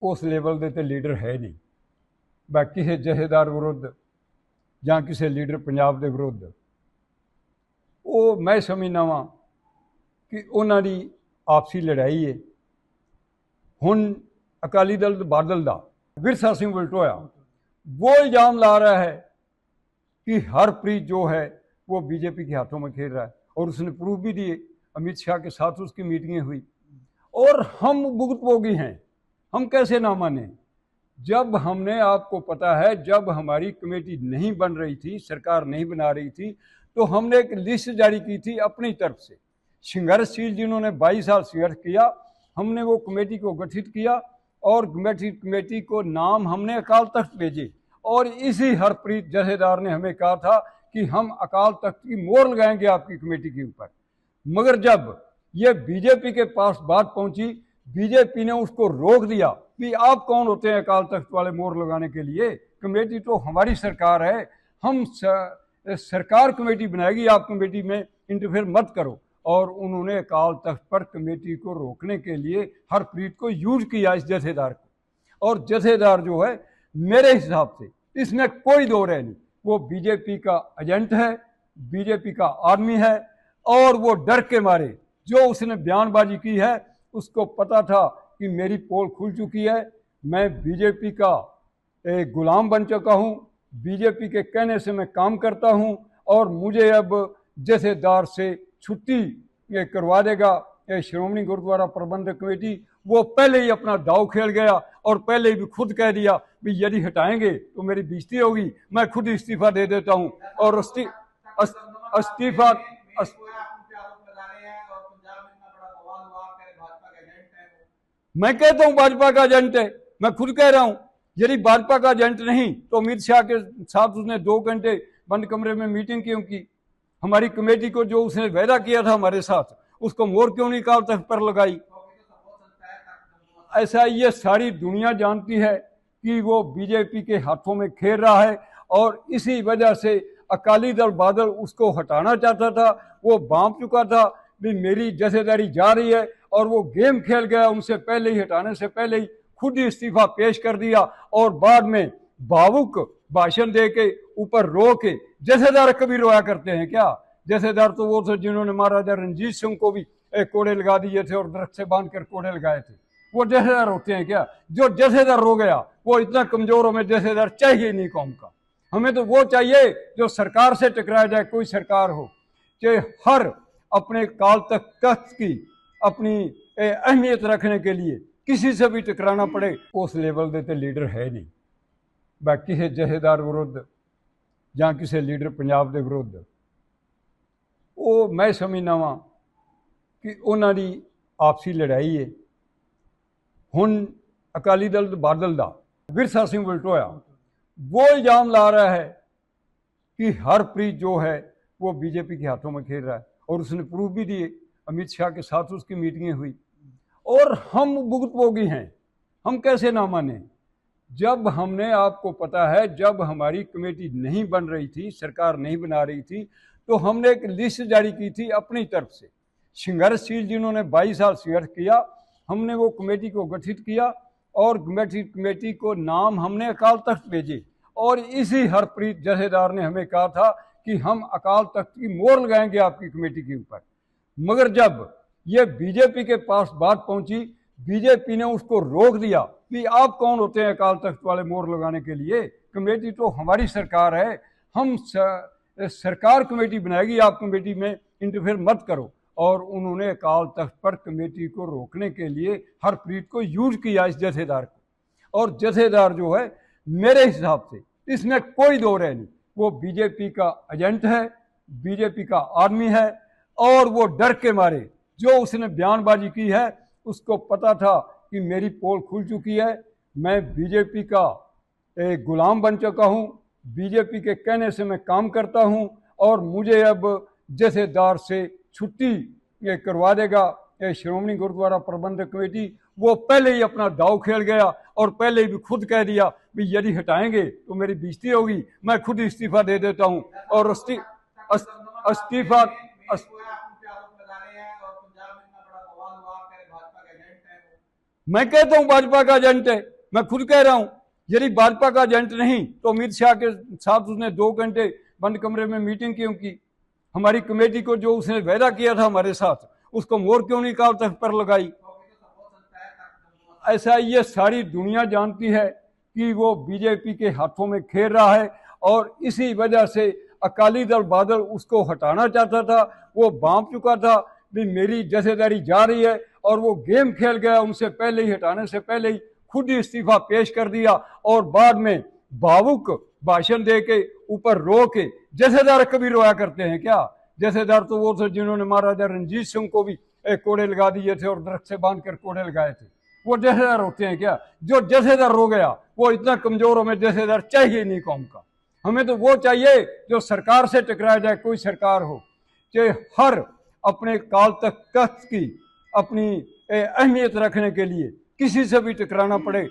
उस लेवल के तो लीडर है नहीं। बाकी किसी जथेदार विरुद्ध ਜਾਂ किसी लीडर पंजाब के विरुद्ध वो मैं समझना वा कि उन्होंने आपसी लड़ाई है। हुण अकाली दल बादल का विरसा सिंह वलटोया वो इल्ज़ाम ला रहा है कि हरप्रीत जो है वो बीजेपी के हाथों में खेल रहा है, और उसने प्रूफ भी दिए। अमित शाह के साथ उसकी मीटिंगें हुई, और हम भुगतभोगी हैं। हम कैसे ना माने जब हमने, आपको पता है, जब हमारी कमेटी नहीं बन रही थी, सरकार नहीं बना रही थी, तो हमने एक लिस्ट जारी की थी अपनी तरफ से। संघर्षशील जिन्होंने 22 साल संघर्ष किया, हमने वो कमेटी को गठित किया और कमेटी को नाम हमने अकाल तख्त भेजे, और इसी हरप्रीत जथेदार ने हमें कहा था कि हम अकाल तख्त की मोहर लगाएंगे आपकी कमेटी के ऊपर। मगर जब ये बीजेपी के पास बात पहुंची, बीजेपी ने उसको रोक दिया कि आप कौन होते हैं अकाल तख्त वाले मोहर लगाने के लिए, कमेटी तो हमारी सरकार है, हम सरकार कमेटी बनाएगी, आप कमेटी में इंटरफेयर मत करो। और उन्होंने अकाल तख्त पर कमेटी को रोकने के लिए हरप्रीत को यूज किया, इस जथेदार को। और जथेदार जो है, मेरे हिसाब से इसमें कोई दो राय नहीं, वो बीजेपी का एजेंट है, बीजेपी का आदमी है, और वो डर के मारे जो उसने बयानबाजी की है, उसको पता था कि मेरी पोल खुल चुकी है, मैं बीजेपी का एक गुलाम बन चुका हूं, बीजेपी के कहने से मैं काम करता हूं, और मुझे अब जथेदार से छुट्टी करवा देगा श्रोमणी गुरुद्वारा प्रबंधक कमेटी। वो पहले ही अपना दाव खेल गया, और पहले ही भी खुद कह दिया भी यदि हटाएंगे तो मेरी बेइज्जती होगी, मैं खुद इस्तीफा दे देता हूं। और इस्तीफा मैं कहता हूं भाजपा का एजेंट है, मैं खुद कह रहा हूं। यदि भाजपा का एजेंट नहीं तो अमित शाह के साथ उसने 2 घंटे बंद कमरे में मीटिंग क्यों की? हमारी कमेटी को जो उसने वायदा किया था हमारे साथ, उसको मोहर क्यों नहीं अकाल तख्त पर लगाई? ऐसा ये सारी दुनिया जानती है कि वो बीजेपी के हाथों में खेल रहा है, और इसी वजह से अकाली दल बादल उसको हटाना चाहता था। वो भांप चुका था भी मेरी जथेदारी जा रही है, और वो गेम खेल गया। उनसे पहले ही, हटाने से पहले ही खुद ही इस्तीफा पेश कर दिया, और बाद में भावुक भाषण दे के ऊपर रो के। जथेदार कभी रोया करते हैं क्या? जथेदार तो वो थे जिन्होंने महाराजा रणजीत सिंह को भी कोड़े लगा दिए थे, और दरख्त से बांध कर कोड़े लगाए थे। वो जथेदार होते हैं क्या? जो जथेदार रो गया वो इतना कमजोर, हमें जथेदार चाहिए नहीं कौम का। हमें तो वो चाहिए जो सरकार से टकराया जाए, कोई सरकार हो कि हर अपने काल तख्त की अपनी अहमियत रखने के लिए किसी से भी टकराना पड़े, उस लेवल के तो लीडर है नहीं। बाकी किसी जथेदार विरुद्ध ਜਾਂ किसी लीडर पंजाब के विरुद्ध वो मैं समझना वा कि उन्होंने आपसी लड़ाई है। हुण अकाली दल बादल का विरसा सिंह वलटोया वो इल्ज़ाम ला रहा है कि हरप्रीत जो है वो बीजेपी के हाथों में खेल रहा है, और उसने प्रूफ भी दिए। अमित शाह के साथ उसकी मीटिंगें हुई, और हम भुगतभोगी हैं। हम कैसे ना माने जब हमने, आपको पता है, जब हमारी कमेटी नहीं बन रही थी, सरकार नहीं बना रही थी, तो हमने एक लिस्ट जारी की थी अपनी तरफ से। संघर्षशील जिन्होंने 22 साल संघर्ष किया, हमने वो कमेटी को गठित किया, और कमेटी को नाम हमने अकाल तख्त भेजे, और इसी हरप्रीत जथेदार ने हमें कहा था कि हम अकाल तख्त की मोहर लगाएंगे आपकी कमेटी के ऊपर। मगर जब ये बीजेपी के पास बात पहुंची, बीजेपी ने उसको रोक दिया कि आप कौन होते हैं अकाल तख्त वाले मोहर लगाने के लिए, कमेटी तो हमारी सरकार है, हम सरकार कमेटी बनाएगी, आप कमेटी में इंटरफेयर मत करो। और उन्होंने अकाल तख्त पर कमेटी को रोकने के लिए हरप्रीत को यूज किया, इस जथेदार को। और जथेदार जो है, मेरे हिसाब से इसमें कोई दो राय नहीं, वो बीजेपी का एजेंट है, बीजेपी का आदमी है, और वो डर के मारे जो उसने बयानबाजी की है, उसको पता था कि मेरी पोल खुल चुकी है, मैं बीजेपी का एक गुलाम बन चुका हूं, बीजेपी के कहने से मैं काम करता हूं, और मुझे अब जथेदार से छुट्टी करवा देगा श्रोमणी गुरुद्वारा प्रबंधक कमेटी। वो पहले ही अपना दाव खेल गया, और पहले ही भी खुद कह दिया भी यदि हटाएंगे तो मेरी बेइज्जती होगी, मैं खुद इस्तीफा दे देता हूं। और इस्तीफा मैं कहता हूं भाजपा का एजेंट है, मैं खुद कह रहा हूं। यदि भाजपा का एजेंट नहीं तो अमित शाह के साथ उसने 2 घंटे बंद कमरे में मीटिंग क्यों की? हमारी कमेटी को जो उसने वायदा किया था हमारे साथ, उसको मोहर क्यों नहीं काल तख्त पर लगाई? ऐसा ये सारी दुनिया जानती है कि वो बीजेपी के हाथों में खेल रहा है, और इसी वजह से अकाली दल बादल उसको हटाना चाहता था। वो भांप चुका था कि मेरी जथेदारी जा रही है, और वो गेम खेल गया। उनसे पहले ही, हटाने से पहले ही खुद ही इस्तीफा पेश कर दिया, और बाद में भावुक भाषण दे के ऊपर रो के, जथेदार कभी रोया करते हैं क्या? जथेदार तो वो थे जिन्होंने महाराजा रंजीत सिंह को भी कोड़े लगा दिए थे और दरख्त से बांध कर कोड़े लगाए थे। वो जथेदार होते हैं क्या? जो जथेदार रो गया वो इतना कमजोर, हमें जथेदार चाहिए नहीं कौम का। हमें तो वो चाहिए जो सरकार से टकराया जाए, कोई सरकार हो कि हर अपने काल तक तख्त की अपनी अहमियत रखने के लिए किसी से भी टकराना पड़े